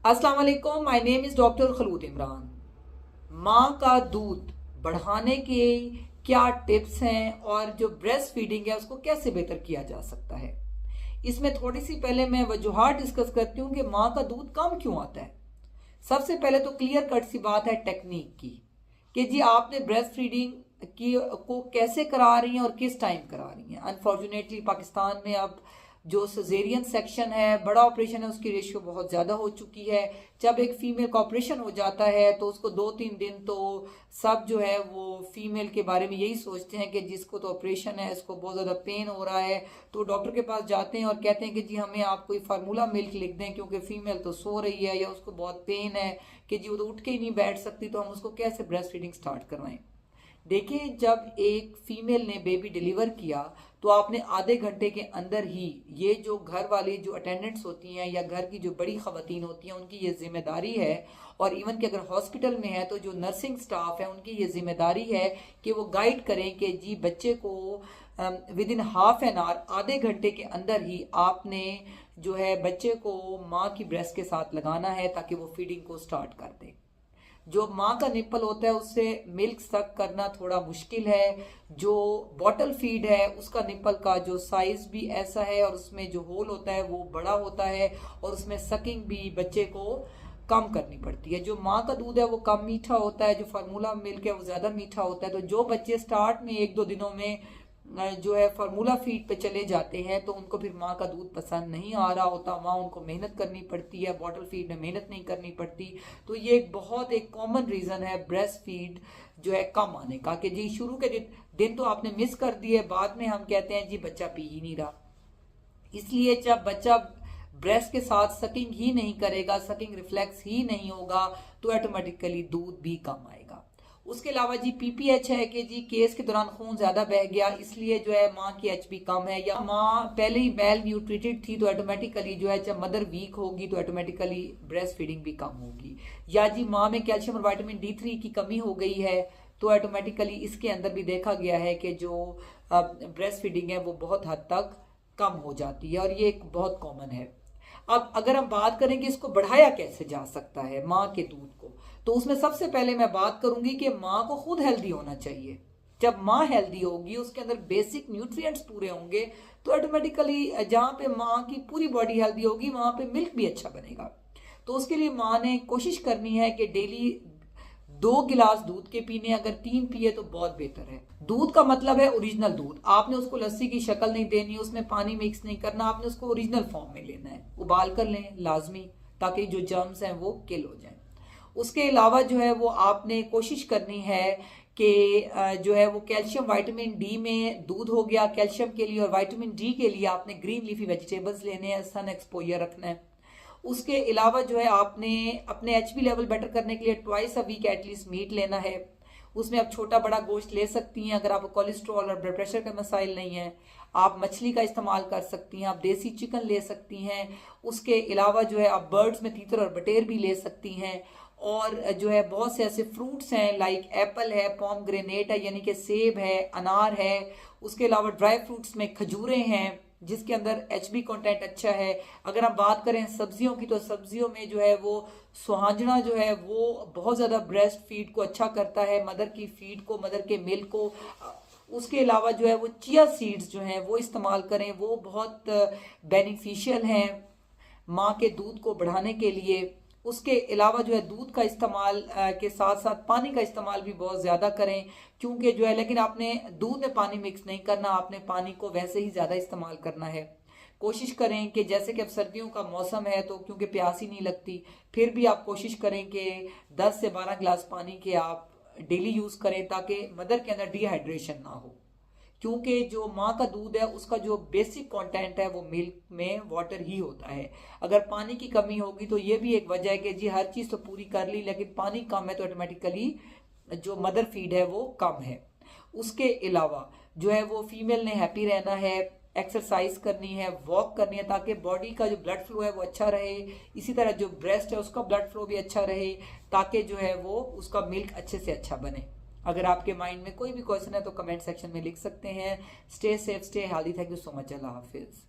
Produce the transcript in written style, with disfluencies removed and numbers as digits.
अस्सलाम वालेकुम, my name is doctor Kholood Imran. माँ का दूध बढ़ाने के क्या टिप्स हैं और जो ब्रेस्ट फीडिंग है उसको कैसे बेहतर किया जा सकता है। इसमें थोड़ी सी पहले मैं वजूहात डिस्कस करती हूँ कि माँ का दूध कम क्यों आता है। सबसे पहले तो क्लियर कट सी बात है टेक्निक की कि जी आपने ब्रेस्ट फीडिंग की को कैसे करा रही हैं और किस टाइम करा रही हैं। अनफॉर्चुनेटली पाकिस्तान में अब जो सजेरियन सेक्शन है, बड़ा ऑपरेशन है, उसकी रेशियो बहुत ज़्यादा हो चुकी है। जब एक फीमेल का ऑपरेशन हो जाता है तो उसको 2-3 दिन तो सब जो है वो फीमेल के बारे में यही सोचते हैं कि जिसको तो ऑपरेशन है, इसको बहुत ज़्यादा पेन हो रहा है, तो डॉक्टर के पास जाते हैं और कहते हैं कि जी हमें आप कोई फार्मूला मिल्क लिख दें क्योंकि फीमेल तो सो रही है या उसको बहुत पेन है कि जी वो तो उठ के ही नहीं बैठ सकती, तो हम उसको कैसे ब्रेस्ट फीडिंग स्टार्ट करवाएं। देखिए, जब एक फीमेल ने बेबी डिलीवर किया तो आपने आधे घंटे के अंदर ही ये जो घर वाली जो अटेंडेंट्स होती हैं या घर की जो बड़ी खवातीन होती हैं उनकी ये जिम्मेदारी है, और इवन कि अगर हॉस्पिटल में है तो जो नर्सिंग स्टाफ है उनकी ये जिम्मेदारी है कि वो गाइड करें कि जी बच्चे को with in half an hour, आधे घंटे के अंदर ही आपने जो है बच्चे को माँ की ब्रेस्ट के साथ लगाना है ताकि वो फीडिंग को स्टार्ट कर दे। जो माँ का निप्पल होता है उससे मिल्क सक करना थोड़ा मुश्किल है। जो बॉटल फीड है उसका निप्पल का जो साइज भी ऐसा है और उसमें जो होल होता है वो बड़ा होता है और उसमें सकिंग भी बच्चे को कम करनी पड़ती है। जो माँ का दूध है वो कम मीठा होता है, जो फार्मूला मिल्क है वो ज़्यादा मीठा होता है। तो जो बच्चे स्टार्ट में 1-2 दिनों में जो है फार्मूला फीड पे चले जाते हैं तो उनको फिर माँ का दूध पसंद नहीं आ रहा होता, वहाँ उनको मेहनत करनी पड़ती है, बॉटल फीड में मेहनत नहीं करनी पड़ती। तो ये एक कॉमन रीज़न है ब्रेस्ट फीड जो है कम आने का, कि जी शुरू के दिन तो आपने मिस कर दिए, बाद में हम कहते हैं जी बच्चा पी ही नहीं रहा। इसलिए जब बच्चा ब्रेस्ट के साथ सकिंग ही नहीं करेगा, सकिंग रिफ्लेक्स ही नहीं होगा, तो ऑटोमेटिकली दूध भी कम आएगा। उसके अलावा जी पीपीएच है कि जी केस के दौरान खून ज्यादा बह गया इसलिए जो है माँ की एचबी कम है, या माँ पहले ही मेल न्यूट्रिटेड थी तो ऑटोमेटिकली जो है जब मदर वीक होगी तो ऑटोमेटिकली ब्रेस्ट फीडिंग भी कम होगी, या जी माँ में कैल्शियम और विटामिन D3 की कमी हो गई है तो ऑटोमेटिकली इसके अंदर भी देखा गया है कि जो ब्रेस्ट फीडिंग है वो बहुत हद तक कम हो जाती है, और ये एक बहुत कॉमन है। अब अगर हम बात करें कि इसको बढ़ाया कैसे जा सकता है माँ के दूध को, तो उसमें सबसे पहले मैं बात करूंगी कि माँ को खुद हेल्दी होना चाहिए। जब माँ हेल्दी होगी, उसके अंदर बेसिक न्यूट्रिएंट्स पूरे होंगे, तो ऑटोमेटिकली जहाँ पे माँ की पूरी बॉडी हेल्दी होगी वहां पे मिल्क भी अच्छा बनेगा। तो उसके लिए माँ ने कोशिश करनी है कि डेली 2 गिलास दूध के पीने, अगर 3 पिए तो बहुत बेहतर है। दूध का मतलब है ओरिजिनल दूध, आपने उसको लस्सी की शक्ल नहीं देनी, उसमें पानी मिक्स नहीं करना, आपने उसको ओरिजिनल फॉर्म में लेना है। उबाल कर लें लाजमी, ताकि जो जर्म्स हैं वो किल हो जाएं। उसके अलावा जो है वो आपने कोशिश करनी है कि जो है वो कैल्शियम विटामिन डी में दूध हो गया कैल्शियम के लिए, और विटामिन डी के लिए आपने ग्रीन लीफी वेजिटेबल्स लेने हैं, सन एक्सपोजर रखना है। उसके अलावा जो है आपने अपने एचबी लेवल बेटर करने के लिए twice a week at least meet लेना है। उसमें आप छोटा बड़ा गोश्त ले सकती हैं, अगर आपको कोलेस्ट्रॉल और ब्लड प्रेशर का मसाइल नहीं है। आप मछली का इस्तेमाल कर सकती हैं, आप देसी चिकन ले सकती हैं। उसके अलावा जो है आप बर्ड्स में तीतर और बटेर भी ले सकती हैं। और जो है बहुत से ऐसे फ्रूट्स हैं लाइक एप्पल है, पॉम ग्रेनेट है यानी कि सेब है, अनार है। उसके अलावा ड्राई फ्रूट्स में खजूरें हैं जिसके अंदर एचबी कंटेंट अच्छा है। अगर हम बात करें सब्जियों की, तो सब्जियों में जो है वो सुहांजना जो है वो बहुत ज़्यादा ब्रेस्ट फीड को अच्छा करता है, मदर की फीड को, मदर के मिल्क को। उसके अलावा जो है वो चिया सीड्स जो हैं वो इस्तेमाल करें, वो बहुत बेनिफिशियल हैं माँ के दूध को बढ़ाने के लिए। उसके अलावा जो है दूध का इस्तेमाल के साथ साथ पानी का इस्तेमाल भी बहुत ज़्यादा करें, क्योंकि जो है लेकिन आपने दूध में पानी मिक्स नहीं करना, आपने पानी को वैसे ही ज़्यादा इस्तेमाल करना है। कोशिश करें कि जैसे कि अब सर्दियों का मौसम है तो क्योंकि प्यास ही नहीं लगती, फिर भी आप कोशिश करें कि 10 से 12 गिलास पानी के आप डेली यूज़ करें ताकि मदर के अंदर डिहाइड्रेशन ना हो। क्योंकि जो माँ का दूध है उसका जो बेसिक कंटेंट है वो मिल्क में वाटर ही होता है। अगर पानी की कमी होगी तो ये भी एक वजह है कि जी हर चीज़ तो पूरी कर ली लेकिन पानी कम है तो ऑटोमेटिकली जो मदर फीड है वो कम है। उसके अलावा जो है वो फीमेल ने हैप्पी रहना है, एक्सरसाइज करनी है, वॉक करनी है, ताकि बॉडी का जो ब्लड फ्लो है वो अच्छा रहे। इसी तरह जो ब्रेस्ट है उसका ब्लड फ्लो भी अच्छा रहे, ताकि जो है वो उसका मिल्क अच्छे से अच्छा बने। अगर आपके माइंड में कोई भी क्वेश्चन है तो कमेंट सेक्शन में लिख सकते हैं। Stay safe, stay healthy. Thank you so much. Allah Hafiz.